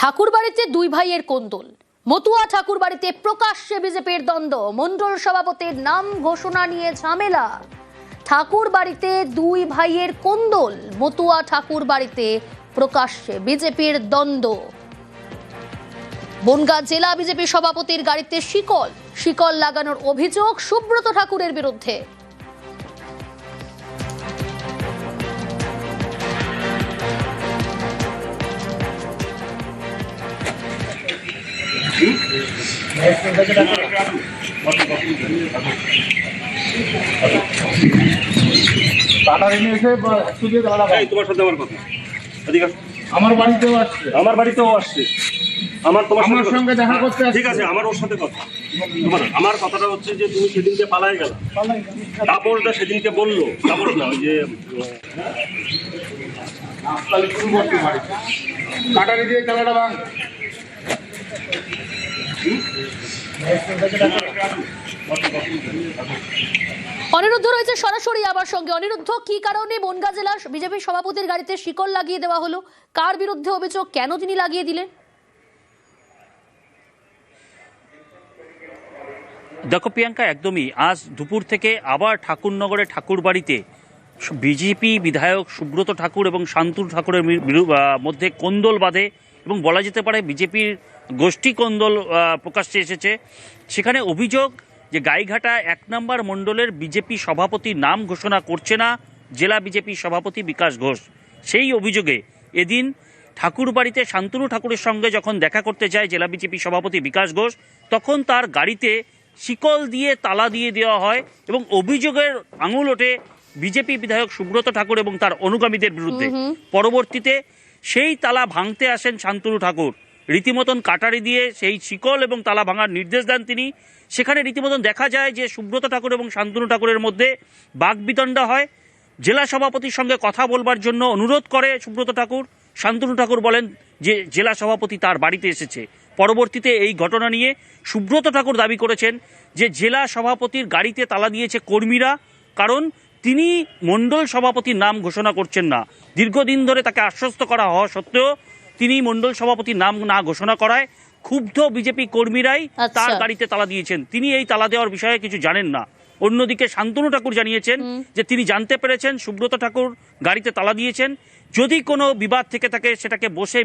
ঠাকুরবাড়িতে দুই ভাইয়ের কোন্দল। মতুয়া ঠাকুরবাড়িতে প্রকাশ্যে বিজেপির দ্বন্দ্ব। মণ্ডল সভাপতির নাম ঘোষণা নিয়ে ঝামেলা। ঠাকুরবাড়িতে দুই ভাইয়ের কোন্দল। মতুয়া ঠাকুরবাড়িতে প্রকাশ্যে বিজেপির দ্বন্দ্ব। বনগাঁ জেলা বিজেপি সভাপতির গাড়িতে শিকল লাগানোর অভিযোগ সুব্রত ঠাকুরের বিরুদ্ধে। তোমার সাথে আমার কথা, আমার বাড়িতেও আসছে, আমার বাড়িতেও আসছে, আমার তোমার আমার সঙ্গে দেখা করতে আসছে। ঠিক আছে, আমার ওর সাথে কথা। আমার কথাটা হচ্ছে যে তুমি সেদিনকে পালাই গেল, তাপসদা সেদিনকে বললো, তাপস না ওই যে কাটারি দিয়ে খেলাটা ভাঙ। অনিরুদ্ধ রয়েছে সরাসরি আমার সঙ্গে। অনিরুদ্ধ, কি কারণে বনগাঁ জেলা বিজেপি সভাপতির গাড়িতে শিকল লাগিয়ে দেওয়া হলো? কার বিরুদ্ধে অভিযোগ? কেন তিনি লাগিয়ে দিলেন? দেখো প্রিয়াঙ্কা, একদমই আজ দুপুর থেকে আবার ঠাকুরনগরে ঠাকুরবাড়িতে বিজেপি বিধায়ক সুব্রত ঠাকুর এবং শান্তনু ঠাকুরের মধ্যে কোন্দল বাঁধে এবং বলা যেতে পারে বিজেপির গোষ্ঠী কোন্দল প্রকাশ্যে এসেছে। সেখানে অভিযোগ যে গাইঘাটা 1 নম্বর মণ্ডলের বিজেপি সভাপতির নাম ঘোষণা করছে না জেলা বিজেপি সভাপতি বিকাশ ঘোষ। সেই অভিযোগে এদিন ঠাকুরবাড়িতে শান্তনু ঠাকুরের সঙ্গে যখন দেখা করতে যায় জেলা বিজেপি সভাপতি বিকাশ ঘোষ, তখন তার গাড়িতে শিকল দিয়ে তালা দিয়ে দেওয়া হয় এবং অভিযোগের আঙুল ওঠে বিজেপি বিধায়ক সুব্রত ঠাকুর এবং তার অনুগামীদের বিরুদ্ধে। পরবর্তীতে সেই তালা ভাঙতে আসেন শান্তনু ঠাকুর, রীতিমতন কাটারি দিয়ে সেই শিকল এবং তালা ভাঙার নির্দেশ দেন তিনি। সেখানে রীতিমতন দেখা যায় যে সুব্রত ঠাকুর এবং শান্তনু ঠাকুরের মধ্যে বাগবিতণ্ডা হয়। জেলা সভাপতির সঙ্গে কথা বলবার জন্য অনুরোধ করে সুব্রত ঠাকুর। শান্তনু ঠাকুর বলেন যে জেলা সভাপতি তার বাড়িতে এসেছে। পরবর্তীতে এই ঘটনা নিয়ে সুব্রত ঠাকুর দাবি করেছেন যে জেলা সভাপতির গাড়িতে তালা দিয়েছে কর্মীরা, কারণ তিনি মণ্ডল সভাপতির নাম ঘোষণা করছেন না। দীর্ঘদিন ধরে তাকে আশ্বস্ত করা হওয়া সত্ত্বেও তিনি মণ্ডল সভাপতির নাম না ঘোষণা করায় ক্ষুব্ধ বিজেপি কর্মীরাই তার গাড়িতে তালা দিয়েছেন। তিনি এই তালা দেওয়ার বিষয়ে কিছু জানেন না। অন্যদিকে শান্তনু ঠাকুর জানিয়েছেন যে তিনি জানতে পেরেছেন সুব্রত ঠাকুর গাড়িতে তালা দিয়েছেন। যদি কোনো বিবাদ থেকে থাকে সেটাকে বসে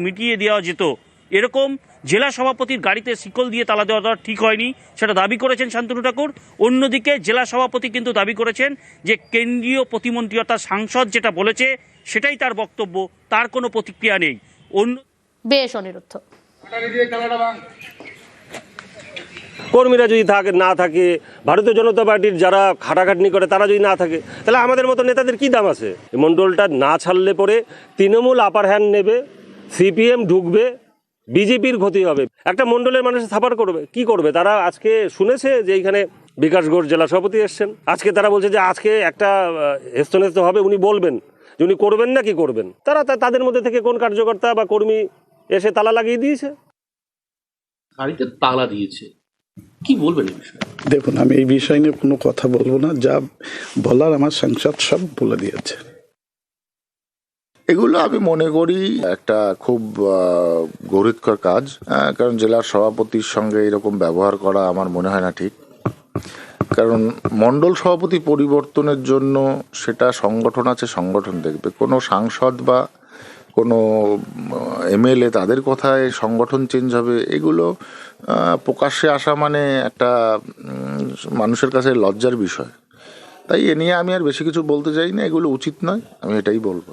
মিটিয়ে দেওয়া যেত। এরকম জেলা সভাপতির গাড়িতে শিকল দিয়ে তালা দেওয়াটা ঠিক হয়নি, সেটা দাবি করেছেন শান্তনু ঠাকুর। অন্যদিকে জেলা সভাপতি কিন্তু দাবি করেছেন যে কেন্দ্রীয় প্রতিমন্ত্রী অর্থাৎ সাংসদ যেটা বলেছে সেটাই তার বক্তব্য, তার কোনো প্রতিক্রিয়া নেই। বেশ অনিরুদ্ধ। কর্মীরা যদি না থাকে, ভারতীয় জনতা পার্টির যারা খাটাখাটনি করে তারা যদি না থাকে, তাহলে আমাদের মতো নেতাদের কি দাম আছে? মণ্ডলটা না ছাড়লে পরে তৃণমূল আপার হ্যান্ড নেবে, সিপিএম ঢুকবে, বিজেপির ক্ষতি হবে। একটা মণ্ডলের মানুষ সাফার করবে, কি করবে তারা? আজকে শুনেছে যে এইখানে বিকাশ ঘোষ জেলা সভাপতি এসছেন, আজকে তারা বলছে যে আজকে একটা হেস্তনেস্ত হবে, উনি বলবেন যে উনি করবেন না কি করবেন। তারা তাদের মধ্যে থেকে কোন কার্যকর্তা বা কর্মী এসে তালা লাগিয়ে দিয়েছে, গাড়িতে তালা দিয়েছে, কি বলবেন এই বিষয়ে? দেখুন, আমি এই বিষয় নিয়ে কোনো কথা বলবো না, যা বলার আমার সাংসদ সব বলে দিয়েছে। এগুলো আমি মনে করি একটা খুব গৌরবকর কাজ, কারণ জেলার সভাপতির সঙ্গে এরকম ব্যবহার করা আমার মনে হয় না ঠিক। কারণ মণ্ডল সভাপতি পরিবর্তনের জন্য সেটা সংগঠন আছে, সংগঠন দেখবে। কোনো সাংসদ বা কোনো এমএলএ তাদের কথায় সংগঠন চেঞ্জ হবে, এগুলো প্রকাশ্যে আসা মানে একটা মানুষের কাছে লজ্জার বিষয়। তাই এ নিয়ে আমি আর বেশি কিছু বলতে চাই না, এগুলো উচিত নয়, আমি এটাই বলবো।